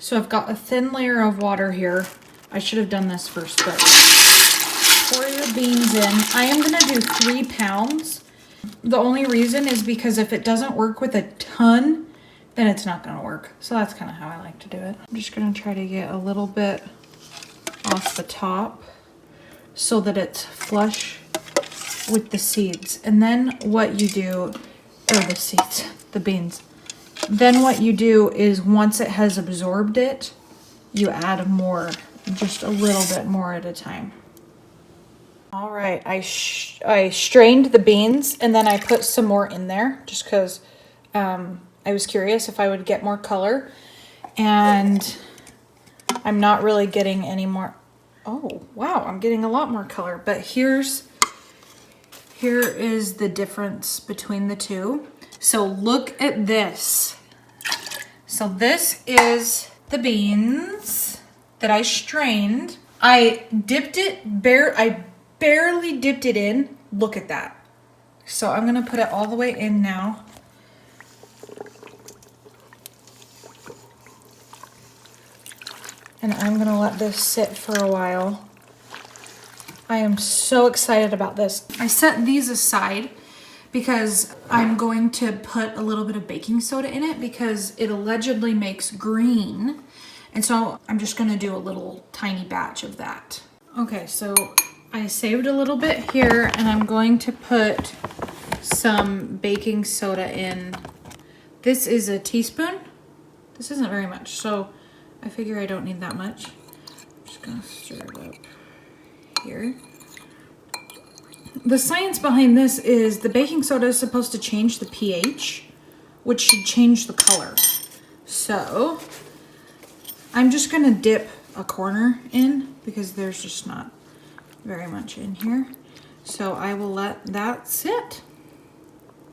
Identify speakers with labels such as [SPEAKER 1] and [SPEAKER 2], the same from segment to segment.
[SPEAKER 1] So I've got a thin layer of water here. I should have done this first, but pour your beans in. I am gonna do 3 pounds. The only reason is because if it doesn't work with a ton, then it's not gonna work. So that's kind of how I like to do it. I'm just gonna try to get a little bit off the top so that it's flush with the seeds. And then what you do, or the seeds, the beans. Then what you do is once it has absorbed it, you add more, just a little bit more at a time. All right, I strained the beans and then I put some more in there just because I was curious if I would get more color, and I'm not really getting any more. Oh, wow, I'm getting a lot more color, but here is the difference between the two. So look at this. So this is the beans that I strained. I dipped it, I barely dipped it in. Look at that. So I'm gonna put it all the way in now. And I'm gonna let this sit for a while. I am so excited about this. I set these aside because I'm going to put a little bit of baking soda in it because it allegedly makes green. And so I'm just gonna do a little tiny batch of that. Okay, so I saved a little bit here and I'm going to put some baking soda in. This is a teaspoon. This isn't very much, so I figure I don't need that much. I'm just gonna stir it up here. The science behind this is the baking soda is supposed to change the pH, which should change the color. So I'm just gonna dip a corner in because there's just not very much in here. So I will let that sit.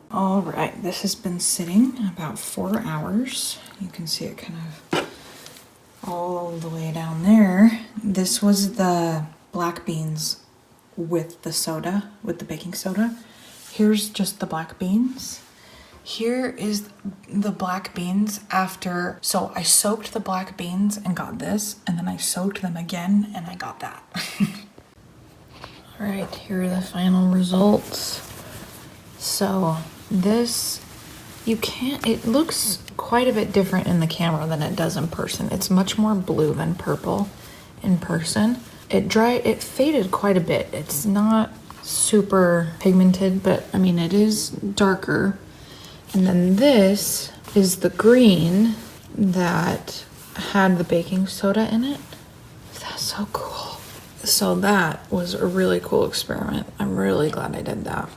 [SPEAKER 1] All right, this has been sitting about 4 hours. You can see it kind of all the way down there. This was the black beans with the soda, with the baking soda. Here's just the black beans. Here is the black beans after, so I soaked the black beans and got this, and then I soaked them again and I got that. All right, here are the final results. So this, it looks quite a bit different in the camera than it does in person. It's much more blue than purple in person. It faded quite a bit. It's not super pigmented, but I mean, it is darker. And then this is the green that had the baking soda in it. That's so cool. So that was a really cool experiment. I'm really glad I did that.